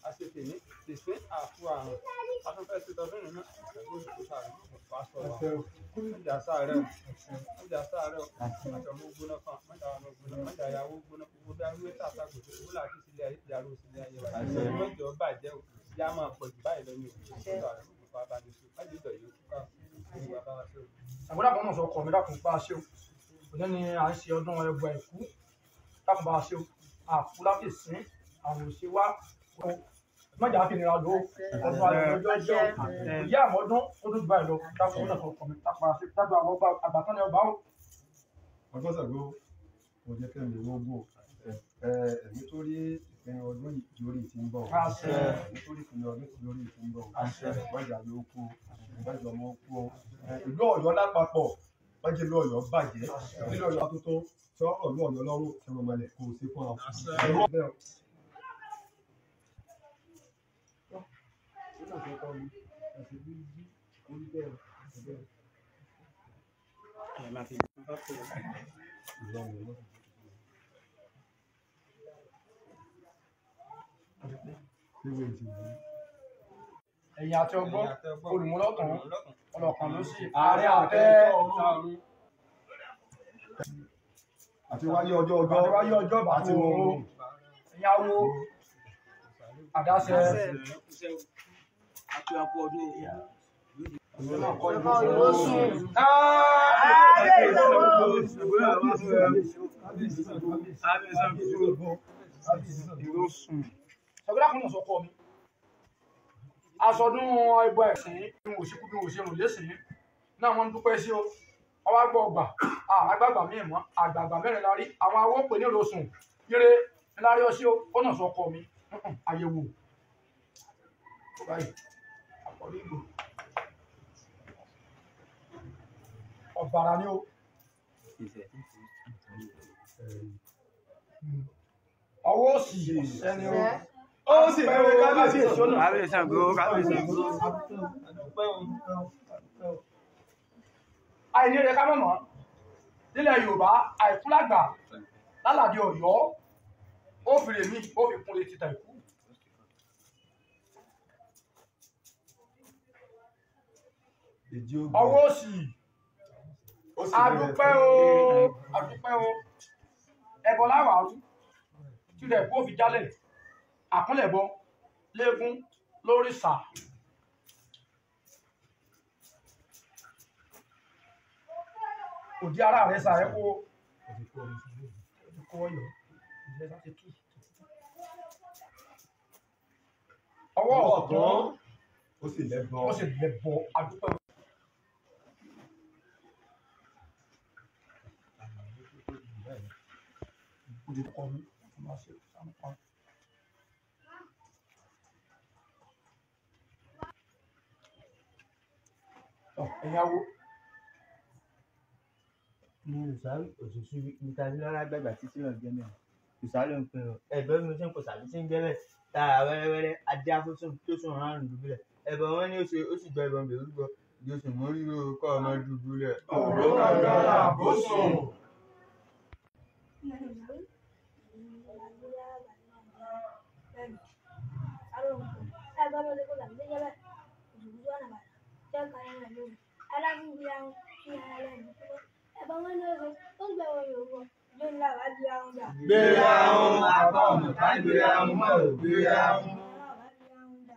Aseteni, tese, àfú àrùn, afẹ́fẹ́ ti tọdún nínú ẹ̀gbọ́n ìkúta rẹ̀ pásọ̀ wa. Ọjà sáré o, ọjà sáré o, àtọ̀mọ́ gbóná kan, mẹ́ta wà gbóná, mẹ́ta yàwó gbóná, gbogbo bí arúgbó tàṣà kò tó, wúlò àti sílẹ̀ ayé ti arú sílẹ̀ ayé wa. Mẹ́jọ bàjẹ́ o, yá máa pọ̀ jù báyìí lọ ní òkú tó àrùn kò fà bá ní sùn, mẹ́jọ ìdọ̀ yóò túká ní bàbá wa sí o. Àgbọ̀dá kan náà sọ ọkọ̀ mi dákun pa ṣé o, òní ni à ń ṣe ọdún ẹbọ ẹ̀kú, dákun bá ṣe o, àkú láti sìn, àwọn òṣè wá mọ́jà fi nira lò ó ọdún ayọ̀ ọjọ́ ìyá àmọ́dún ó dún báyìí lọ dákun ó náà sọ ọkọ̀ mi dákun àti dábàá àwọn ọba àgbàtán ni ọba ó. Ọjọ́ sàgbó mo jẹ́ kí ẹ̀mí wọ́n gbò ẹ̀mí tó rí ìpín ọdún ìjórí ti ń bọ̀ ẹ̀mí tó rí ìpín ọdún ìjórí ti ń bọ̀ wájà ló kú wájà ọmọ kú ìlú Ọ̀yọ́ lápapọ̀ wájà ìlú Ọ̀yọ́ bàjẹ́ ìlú Ọ̀yọ́ tó tó sọ̀rọ̀ ìlú Ọ̀yọ́ lọ́rùn tí wọ́n máa lẹ̀ kó o sí fún àwọn. Ẹ̀yin àti ọgbọ́n olùmúlọ́kàn ọlọ́kan ló sì ààrẹ àtẹ àti wáyé ọjọ́ àti òun ẹ̀yin awo àdáṣe àti àpò ọdún ìyá. Ọgbẹ́dá kan náà sọ kọ́ mi. Aṣọdún ẹbọ ẹ̀sìn bí mo ṣe kú bí mo ṣe rùn lẹ́sìn náà wọ́n ń dúpẹ́ sí o. Ọwọ́ àgbọ̀ ọgbà àgbàgbà míì mọ́ àgbàgbà mẹ́rin la rí àwọn awó pè ní ìrosùn ire ńlárí ọsí o ó náà sọ kọ́ mi àyẹ̀wò. Báyìí àkọ́rí ìgbò ọ̀bàrà ni o. Ọwọ́ òsì ẹni o. Ó sì bẹ̀rẹ̀ kábíyèsí ìṣọ́nà. Kábíyèsí àgbò, kábíyèsí àgbò. Àìní rẹ̀ ká mọ̀mọ́ nílẹ̀ Yorùbá àìkúlágbà lálàdé Ọ̀yọ́ ó fi rèmí ó fi kún létí ta ìkú. Ọwọ́ òsì adúpẹ́ o ẹbọ láwàárú tí rẹ̀ kó fi jálẹ̀ àkúnlẹ̀bọ léegun lórìṣà. Òdi ara rẹ̀ sàrẹ́ kó ọyọ̀ ọwọ́ ọ̀tún ó sì lẹ́bọ adúpẹ́. Ẹ̀yàwó ní ìsàlù òṣìṣú nítorí lọ́la gbàgbà títí lọ jẹ́ mẹ́rin ìsàlù ń pè ọ́ ẹ̀gbọ́n mi ṣe ń kó sàbí tí ń jẹ́ bẹ́ẹ̀ tààrà wẹ́rẹ́wẹ́rẹ́ adé afọ́sùn tó sùn rárùn dùbúlẹ̀ ẹ̀bọ̀n wọn ni ó sì gba ìbọn bèrè gbọ́ yóò mú ríro kọ́ ọmọ dùbúlẹ̀. ọ̀rọ̀ kàgbára àbósùn. Gbéra ohun àpọ̀mọ̀ ká gbéra ohun mọ̀ gbéra ohun.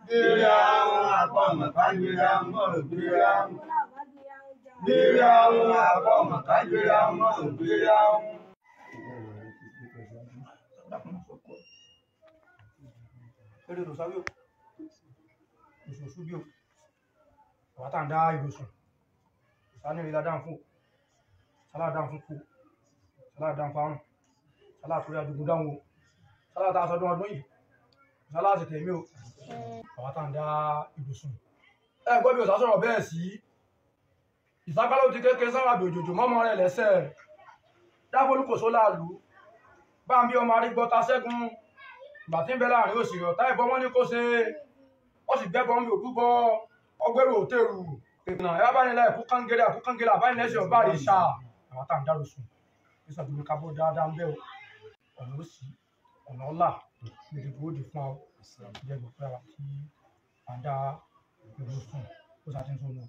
Gbéra ohun àpọ̀mọ̀ ká gbéra ohun mọ̀ gbéra ohun. Gbéra ohun àpọ̀mọ̀ ká gbéra ohun mọ̀ gbéra ohun. Eré ló sáwé o, oṣooṣù bí o, àwọn tá à ń dá ìgbòsùn, ìsáni ìrìlá dáhùn fún, sálà dáhùn fún kú, sálà dáhùn fárùn, sálà àtúrí àdúgbò dáhùn o, sálà tá a sọdún ọdún yìí, sálà àti tèmi o, àwọn tá à ń dá ìgbòsùn. Ẹ gbọ́ bí o sásọ̀rọ̀ bẹ́ẹ̀ sí, ìsákálò ti kékeré sára bí òjòjò mọ́mọ́ rẹ̀ lẹ́sẹ̀, dáfolúkòsó láàlú, bá ń bí ọmọ arígbọ́ta ṣẹ́gun. Ìgbà tí ń bẹ láàrin òsì ọ̀tá ìbọn wọn ní kó ṣe ó sì gbẹ́bọn mi òdúbọ ọgbẹ́rù òtẹ́rù ìpìnà ẹ̀rọ abánilá ẹ̀kú abánilẹ́sẹ̀ ọba àríṣà àwọn tá à ń dárò sùn ní sàdúró kábọ̀ dáadáa ń bẹ́ o ọ̀nà òsì ọ̀nà ọ̀la lèdè tó di fún ọ jẹ́ gbọ̀pẹ́ wa kí à ń dá ìlú sùn ó ṣàtúnṣe nù.